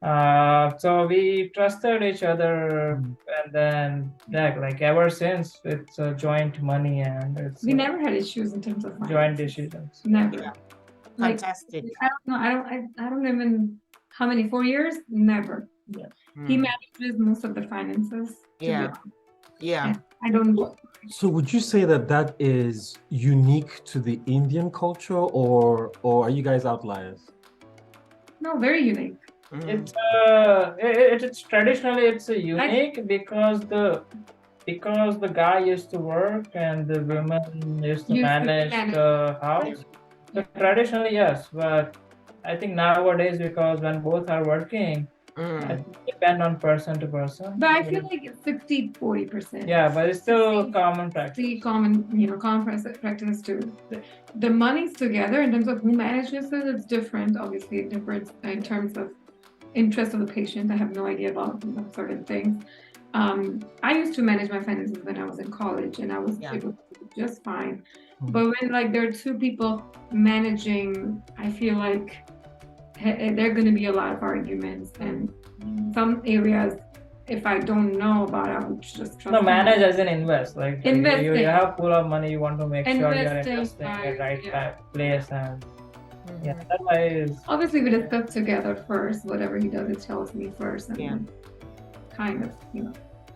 So we trusted each other, and then yeah, like ever since it's joint money and it's We never had issues in terms of joint finances. decisions. Never. Yeah. Like, Fantastic. I don't know. I don't even how many 4 years. Never. Yeah. He Mm. manages most of the finances. To be Yeah. honest. Yeah. And I don't. So would you say that that is unique to the Indian culture, or are you guys outliers? No, very unique. Mm. It's traditionally it's a unique because the guy used to work and the women used to manage the house. So traditionally, yes, but I think nowadays because when both are working, I Mm. think it depend on person to person. But I feel like it's 60-40%. Yeah, but it's still common practice. The common, common practice too. The money's together in terms of who manages it. It's different. Obviously, it differs in terms of interest of the patient. I have no idea about certain things. I used to manage my finances when I was in college, and I was able to do just fine. But when like there are two people managing, I feel like there are going to be a lot of arguments, and some areas, if I don't know about it, I would just trust. No, manage as an invest. Like Investing. you have pool of money, you want to make sure you're Investing, investing at right yeah. place, and yeah, that's why it's Obviously, we discuss together first. Whatever he does, it tells me first, and Yeah. then kind of,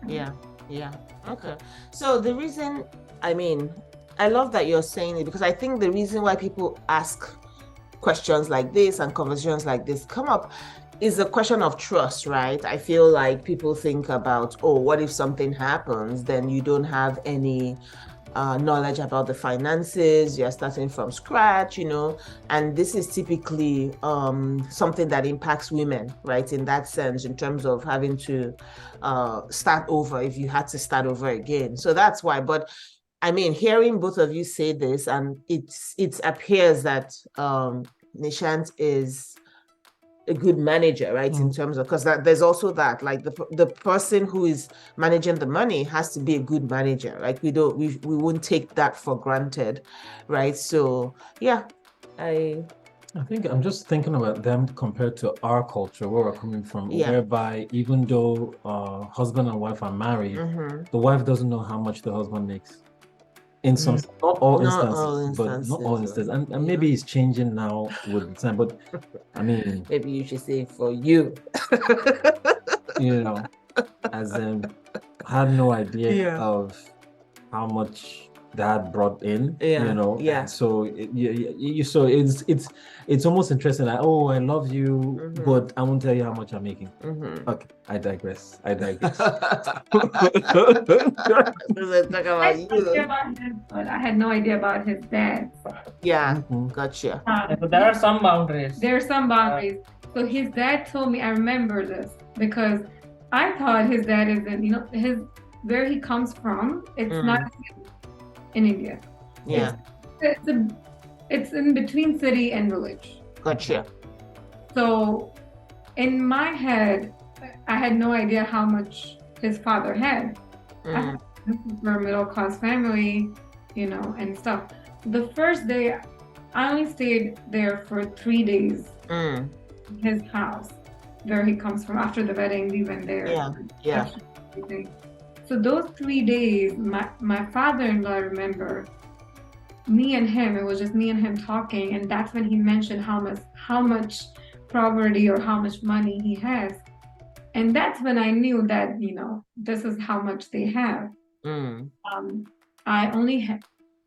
Yeah. Yeah. Okay. So the reason, I love that you're saying it, because I think the reason why people ask questions like this and conversations like this come up is a question of trust, right? I feel like people think about, oh, what if something happens? Then you don't have any knowledge about the finances, you're starting from scratch, and this is typically something that impacts women, right? In that sense, in terms of having to start over if you had to start over again. So that's why. But hearing both of you say this, and it appears that Nishant is a good manager, right? In terms of, because there's also that, like the person who is managing the money has to be a good manager. Like we won't take that for granted, right? So yeah, I think I'm just thinking about them compared to our culture, where we're coming from, whereby even though husband and wife are married, the wife doesn't know how much the husband makes. In some, not all instances, but not all instances, and maybe it's changing now with time. But maybe you should say for you, as in, I had no idea of how much dad brought in, and so so it's almost interesting, like, oh, I love you, but I won't tell you how much I'm making. Okay, I digress. Talk about you. But I had no idea about his dad. Yeah, gotcha. So there are some boundaries. There are some boundaries. So his dad told me, I remember this because I thought his dad is in, where he comes from, it's not in India. Yeah. It's in between city and village. Gotcha. So in my head, I had no idea how much his father had. We're a middle class family, and stuff. The first day, I only stayed there for 3 days. His house, where he comes from. After the wedding, we went there. Yeah. So those 3 days, my father-in-law, I remember, me and him, it was just me and him talking, and that's when he mentioned how much property or how much money he has. And that's when I knew that, this is how much they have. I only had,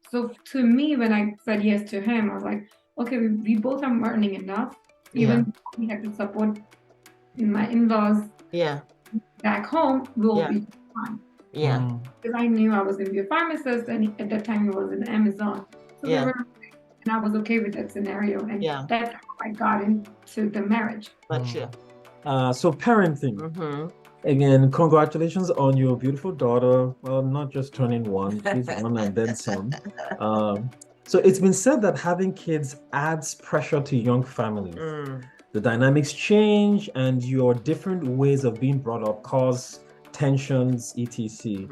so to me, when I said yes to him, I was like, okay, we both are earning enough. Even we had to support my in-laws back home, we'll be fine. Yeah. Because I knew I was going to be a pharmacist, and at that time it was in Amazon. So and I was okay with that scenario. And that's how I got into the marriage. Gotcha. So parenting. Again, congratulations on your beautiful daughter. Well, not just turning one, she's one and then some. So it's been said that having kids adds pressure to young families. The dynamics change, and your different ways of being brought up cause tensions, etc.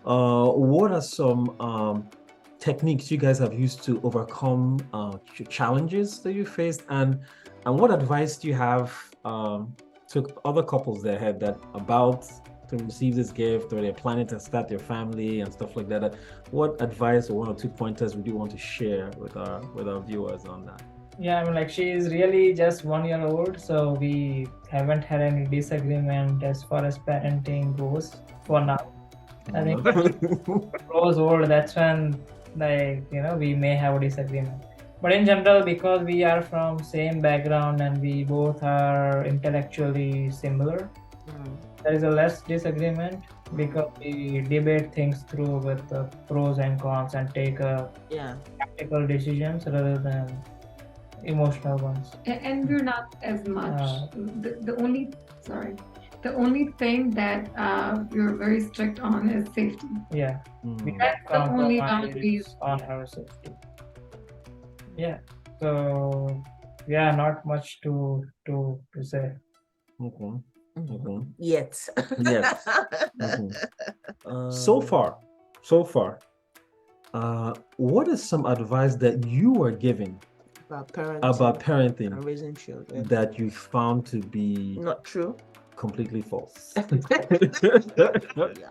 What are some techniques you guys have used to overcome challenges that you faced, and what advice do you have took other couples that had that about to receive this gift or they're planning to start their family and stuff like that, what advice or 1 or 2 pointers would you want to share with our viewers on that? Yeah, I mean, like she is really just 1 year old, so we haven't had any disagreement as far as parenting goes for now. I think grows old, that's when we may have a disagreement. But in general, because we are from same background and we both are intellectually similar, there is a less disagreement because we debate things through with the pros and cons and take practical decisions rather than emotional ones. And we're not as much. The only thing that we're very strict on is safety. Yeah. That's the only boundaries on our safety. Yeah. So yeah, not much to say. Yet. Yes. So far, what is some advice that you are giving about parenting and raising children that you found to be not true, completely false?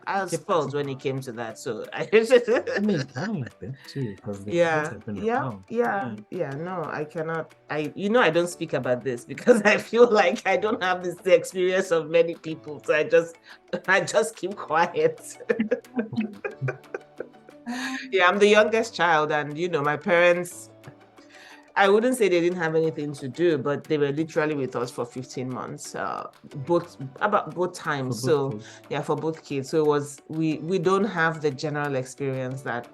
I was false when it came to that, so I mean, I don't like that too because no, I cannot. I don't speak about this because I feel like I don't have the experience of many people, so I just keep quiet. I'm the youngest child, and my parents, I wouldn't say they didn't have anything to do, but they were literally with us for 15 months, both times. For both kids. So it was, we don't have the general experience that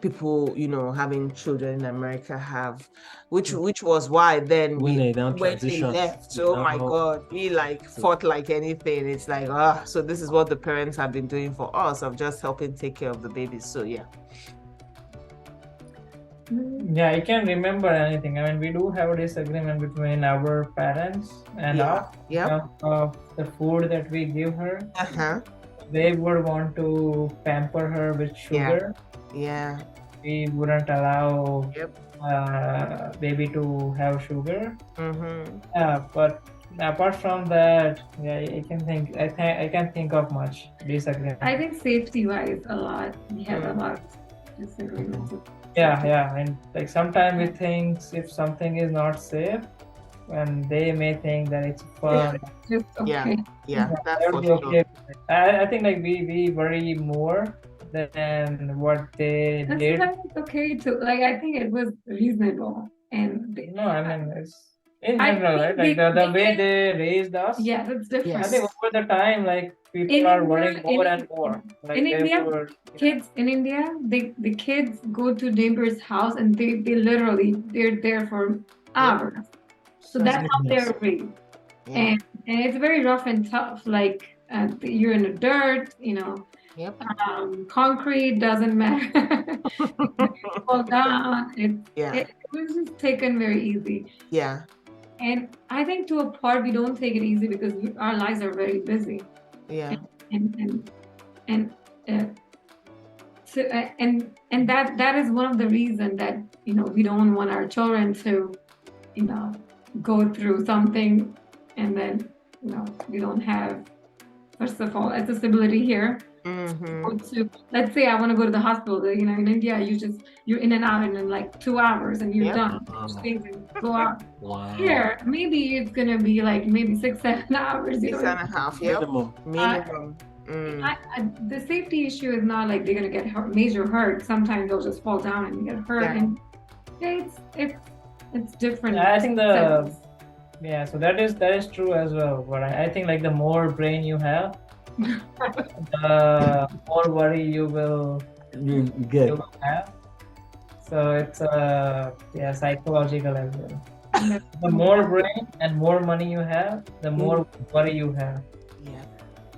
people, having children in America have, which was why then when they left, oh my God, we fought like anything. It's like, so this is what the parents have been doing for us, of just helping take care of the babies. So yeah, I can't remember anything. I mean, we do have a disagreement between our parents and us of the food that we give her. They would want to pamper her with sugar. We wouldn't allow baby to have sugar. But apart from that, I can't think of much disagreement. I think safety wise a lot. We have a lot of disagreements. And like sometimes we think if something is not safe, and they may think that it's fun. Just okay. That's for okay. I think like we worry more than what they did. It's okay to I think it was reasonable, and it's in general, right? Like the way they raised us. Yeah, that's different. I think over the time, like people are worrying more and more. Like in India, the kids go to neighbor's house and they literally they're there for hours. So that's how they're raised, and it's very rough and tough. Like you're in the dirt, concrete doesn't matter. Fall down. It was just taken very easy. And I think to a part we don't take it easy because our lives are very busy. And that is one of the reasons that we don't want our children to go through something, and then we don't have, first of all, accessibility here. Let's say I want to go to the hospital. In India, you're in and out in like 2 hours and you're done. Go out. Wow. Here, maybe it's gonna be like maybe 6-7 hours. 6.5. Minimum. The safety issue is not like they're gonna get major hurt. Sometimes they'll just fall down and get hurt, and it's different. I think so that is true as well. But I think like the more brain you have, the more worry you will have. So it's psychological as well. The more brain and more money you have, the more worry you have.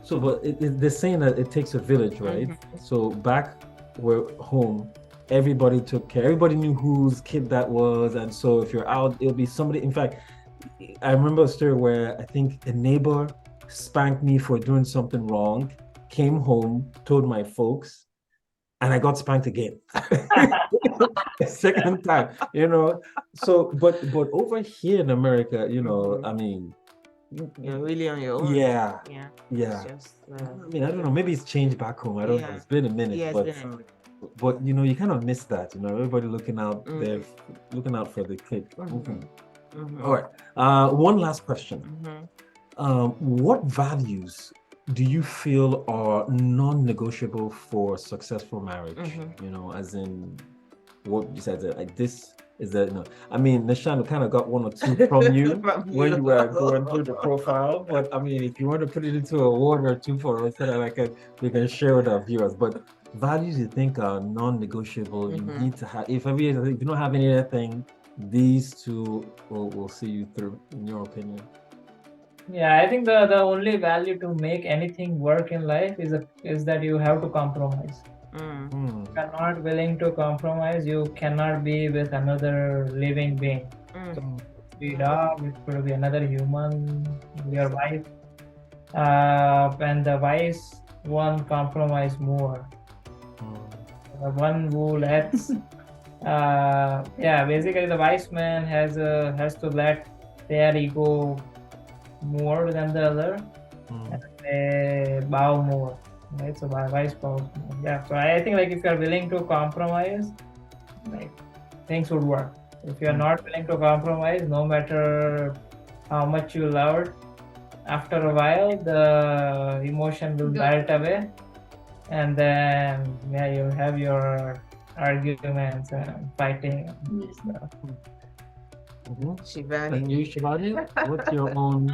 So, but they're saying that it takes a village, right? So back home, everybody took care. Everybody knew whose kid that was, and so if you're out, it'll be somebody. In fact, I remember a story where I think a neighbor spanked me for doing something wrong, came home, told my folks, and I got spanked again. Second time, So, but over here in America, I mean, you're really on your own. Yeah. Yeah. Yeah. It's just, I mean, I don't know. Maybe it's changed back home. I don't know. Yeah. It's been a minute, yeah, it's but been a minute. you know, you kind of miss that. You know, everybody looking out there, Mm-hmm. looking out for the kid. Mm-hmm. All right. One last question. What values do you feel are non-negotiable for successful marriage? You know, as in what you said, like this is that, you know, I mean, Nishan kind of got one or two from you when you were going through the profile, but I mean, if you want to put it into a word or two for us, so that we can share with our viewers. But values you think are non-negotiable, you need to have. If you don't have anything, these two will see you through, in your opinion. Yeah, I think the only value to make anything work in life is that you have to compromise. If you're not willing to compromise, you cannot be with another living being. So it could be a dog, it could be another human, your wife, and the wise one compromise more. The one who lets, basically the wise man has to let their ego more than the other, and they bow more, right? So wise bows more. Yeah, so I think like if you're willing to compromise, like things would work. If you're not willing to compromise, no matter how much you loved, after a while the emotion will melt away, and then you'll have your arguments and fighting and stuff. Shivani. And you, Shivani, what's your own?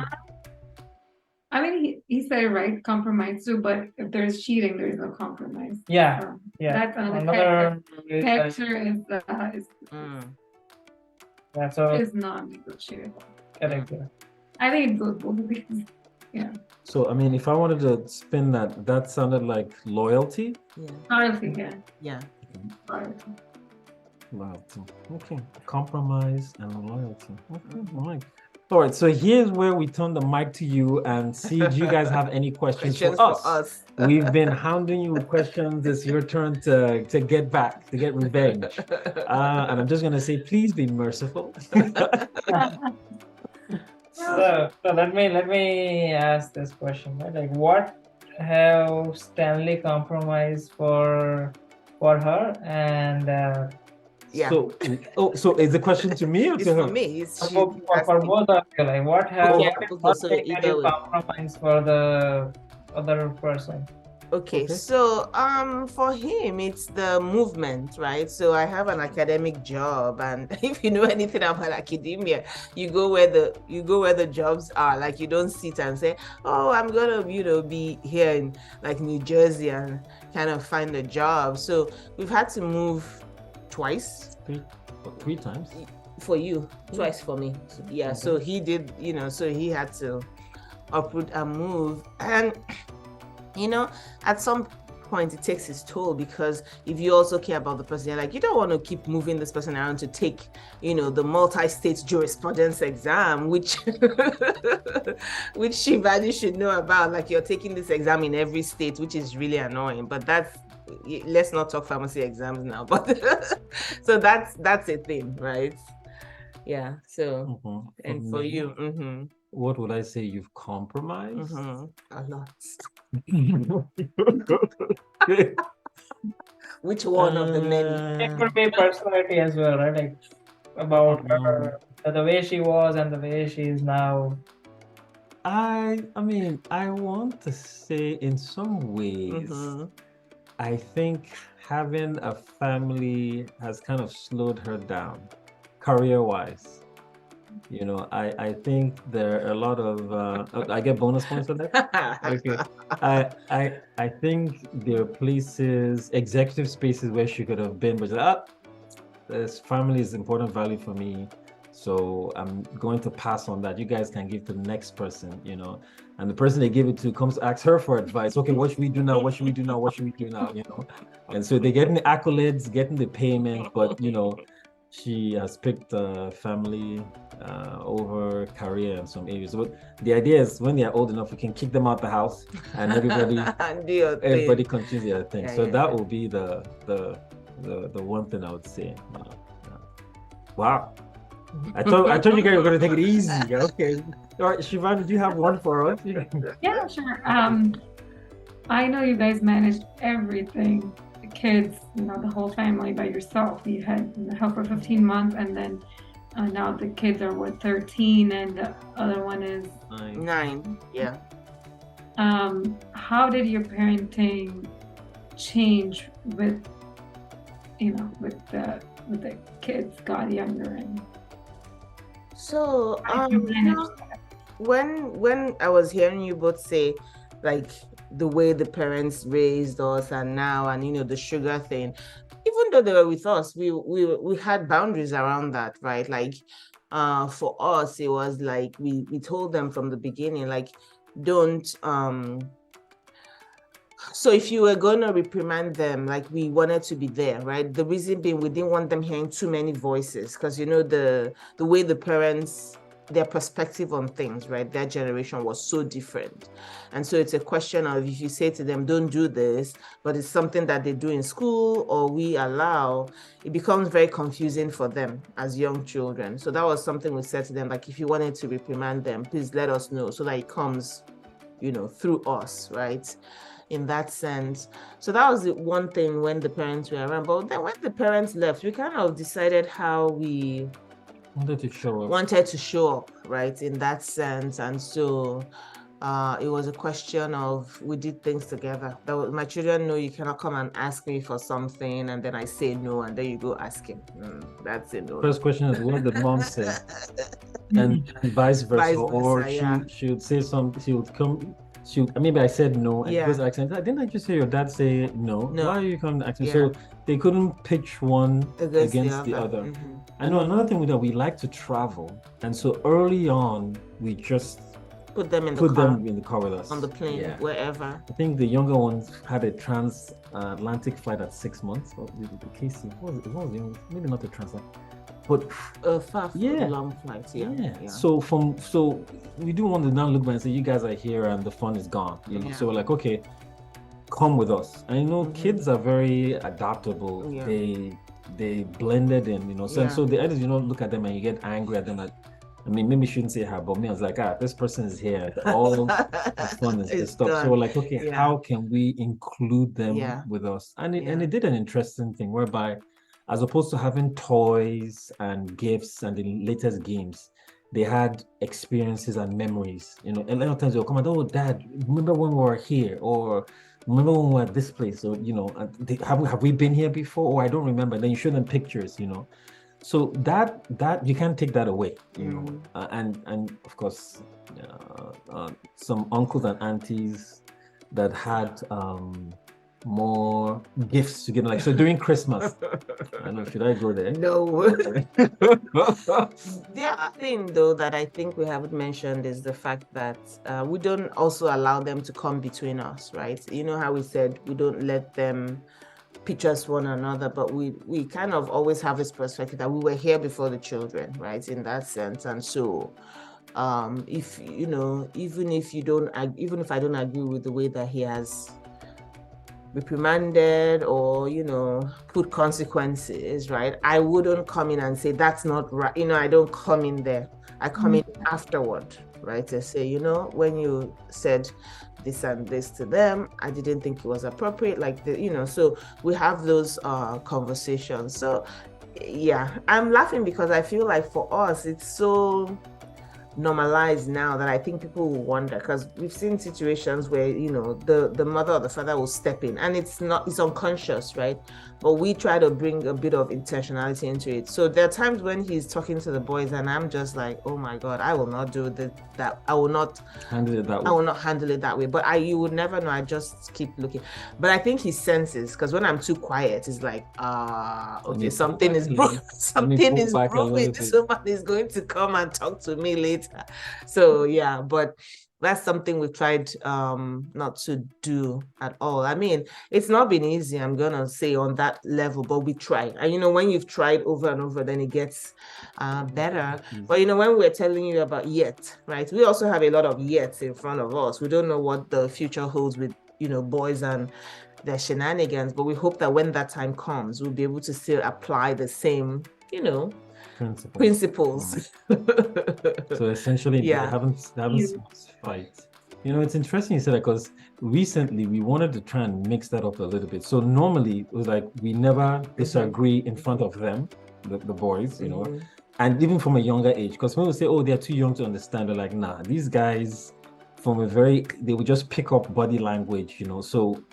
I mean, he said it right, compromise too, but if there's cheating, there's no compromise. Yeah, So yeah. that's another character is non-negotiable. Correct. I think it goes both ways. Yeah. So, I mean, if I wanted to spin that sounded like loyalty. Yeah. Loyalty, yeah. Yeah. Loyalty. Loyalty. Okay. Compromise and loyalty. Okay. All right. All right. So here's where we turn the mic to you and see, do you guys have any questions for us? We've been hounding you with questions. It's your turn to get back, to get revenge. And I'm just going to say, please be merciful. So let me ask this question, right? Like, what have Stanley compromised for her, and So is the question to me or to her? For me. For both of you, like what have you compromised for the other person? Okay, so for him it's the movement, right? So I have an academic job, and if you know anything about academia, you go where the jobs are. Like, you don't sit and say, oh, I'm gonna be here in like New Jersey and kind of find a job. So we've had to move twice. Three times for you, twice for me. Yeah. So he did, so he had to uproot and move. And at some point it takes its toll, because if you also care about the person, like, you don't want to keep moving this person around to take, the multi-state jurisprudence exam, which Shivani should know about. Like, you're taking this exam in every state, which is really annoying. But let's not talk pharmacy exams now. But so that's a thing, right? Yeah. So and for you, what would I say? You've compromised a lot. Which one of the many? It could be personality as well, right? Like about her, the way she was and the way she is now. I mean, I want to say in some ways, I think having a family has kind of slowed her down, career-wise. I think there are a lot of I get bonus points for that. Okay. I think there are places, executive spaces where she could have been, but this family is important value for me, so I'm going to pass on that. You guys can give to the next person, and the person they give it to comes to ask her for advice. Okay, what should we do now? What should we do now? What should we do now? And so they're getting the accolades, getting the payment, but she has picked family over career in some areas. But the idea is, when they're old enough, we can kick them out the house and everybody continues their thing. That will be the one thing I would say. Wow. I thought you guys were gonna take it easy. Okay. All right, Shivani, do you have one for us? Yeah, sure. I know you guys managed everything, the kids, the whole family by yourself. You had help for 15 months, and then now the kids are 13, and the other one is 9. Yeah. How did your parenting change with the kids got younger? And so managed that? when I was hearing you both say like the way the parents raised us and now, and the sugar thing, even though they were with us, we had boundaries around that, right? Like for us it was like we told them from the beginning, like, don't so if you were going to reprimand them, like, we wanted to be there, right? The reason being, we didn't want them hearing too many voices, because the way the parents, their perspective on things, right, their generation was so different. And so it's a question of, if you say to them, don't do this, but it's something that they do in school or we allow, it becomes very confusing for them as young children. So that was something we said to them, like, if you wanted to reprimand them, please let us know, so that it comes through us, right, in that sense. So that was the one thing when the parents were around. But then when the parents left, we kind of decided how we wanted to show up, right, in that sense. And so it was a question of, we did things together. My children know you cannot come and ask me for something and then I say no and then you go ask him. That's it. No. First question is, what did mom say? and vice versa. Or she would say something, she would come, maybe I said no, and because didn't I just hear your dad say no? Why are you coming to ask me? Yeah. So they couldn't pitch one against the other. Mm-hmm. I know another thing that we like to travel, and so early on we just put them in the car with us, on the plane, wherever. I think the younger ones had a transatlantic flight at 6 months. Casey, what was the youngest? Maybe not the transatlantic, but far, long flights. Yeah. So we do want to now look back and say, you guys are here and the fun is gone. So we're like, okay, come with us. I know kids are very adaptable. Yeah. They blended in, so the others, look at them and you get angry at them. Like, maybe you shouldn't say her, but me, I was like, this person is here. All the fun is stopped. So we're like, okay, how can we include them with us? And it did an interesting thing whereby, as opposed to having toys and gifts and the latest games, they had experiences and memories. A lot of times they'll come and, oh, Dad, remember when we were here? Or remember when we were at this place? Or, have we been here before? Or I don't remember. And then you show them pictures, So that you can't take that away, and of course, some uncles and aunties that had more gifts to give, like, so during Christmas. I don't know, should I go there? No. The other thing though that I think we haven't mentioned is the fact that we don't also allow them to come between us, right? You know how we said we don't let them pitch us one another, but we kind of always have this perspective that we were here before the children, right, in that sense. And so if even if I don't agree with the way that he has reprimanded or put consequences, right, I wouldn't come in and say that's not right. I don't come in there. I come in afterward, right, to say, when you said this and this to them, I didn't think it was appropriate, like so we have those conversations. So I'm laughing because I feel like for us it's so normalized now that I think people will wonder, because we've seen situations where the mother or the father will step in and it's unconscious, right, but we try to bring a bit of intentionality into it. So there are times when he's talking to the boys and I'm just like, oh my God, I will not do that. I will not handle it that way. I will not handle it that way. But you would never know. I just keep looking. But I think he senses, because when I'm too quiet, it's like, okay, something is broken. Something is brewing. Somebody is going to come and talk to me later. So but that's something we've tried not to do at all. I mean, it's not been easy, I'm gonna say, on that level, but we try. And when you've tried over and over, then it gets better. But when we were telling you about yet, right, we also have a lot of yets in front of us. We don't know what the future holds with boys and their shenanigans, but we hope that when that time comes, we'll be able to still apply the same principles. So essentially, Yeah. they haven't seen us fight. You know, it's interesting you said that because recently we wanted to try and mix that up a little bit. So normally it was like we never disagree in front of them, the boys, you know, and even from a younger age. Because when we say, oh, they're too young to understand, they're like, nah, these guys they would just pick up body language, you know. So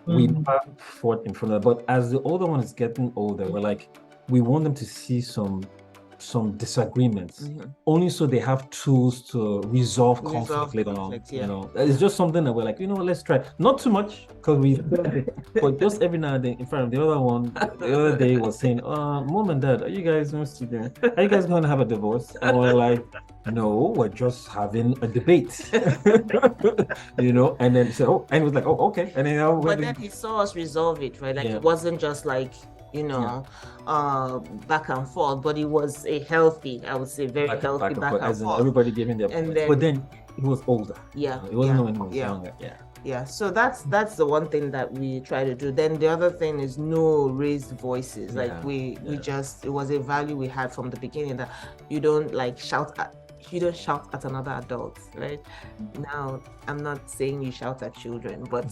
we never fought in front of them. But as the older one is getting older, we're like, we want them to see some disagreements, only so they have tools to resolve conflict later on. You know, it's just something that we're like, you know, let's try. Not too much because but just every now and then. In fact, the other one the other day was saying, "Mom and Dad, are you guys going to have a divorce?" And we're like, "No, we're just having a debate." You know, and then he said, "Oh," and it was like, "Oh, okay." And then but then he saw us resolve it, right? Like it wasn't just like, you know, back and forth, but it was a healthy, I would say, very healthy back and forth. Everybody giving their points. But then he was older. Yeah. It wasn't when he was younger. Yeah. Yeah. So that's the one thing that we try to do. Then the other thing is no raised voices. Like we just, it was a value we had from the beginning that you don't shout at another adult, right? Now, I'm not saying you shout at children, but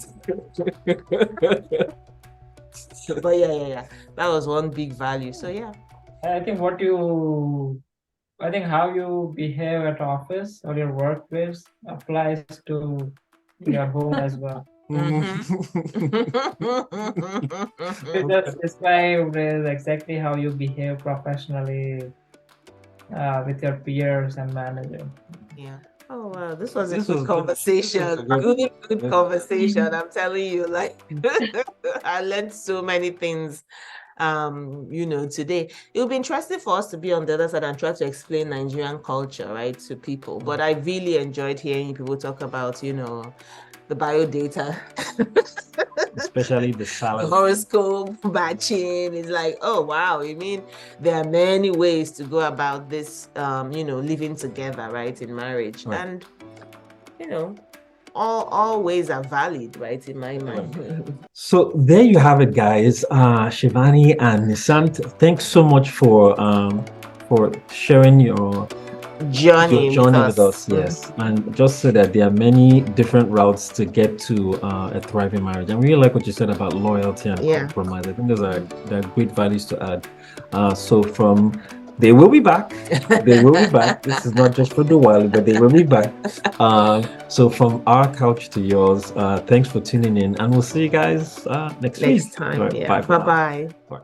but yeah, that was one big value. So yeah, I think how you behave at office or your workplace applies to your home as well. Just describe exactly how you behave professionally with your peers and manager. Yeah. Oh wow, this was a good conversation. Good conversation. I'm telling you, I learned so many things you know, today. It will be interesting for us to be on the other side and try to explain Nigerian culture, right, to people. But I really enjoyed hearing people talk about, you know, the biodata. Especially the salad. Horoscope matching. It's like, oh wow, you mean there are many ways to go about this you know, living together, right, in marriage. Right. And you know, all ways are valid, right, in my mind. So there you have it, guys. Shivani and Nisant, thanks so much for sharing your journey with us. Yes, and just so that there are many different routes to get to a thriving marriage. I really like what you said about loyalty and compromise. I think those are great values to add. So they will be back. They will be back. This is not just for the while, but they will be back. So from our couch to yours, thanks for tuning in, and we'll see you guys next week. Time. Right, bye. Bye.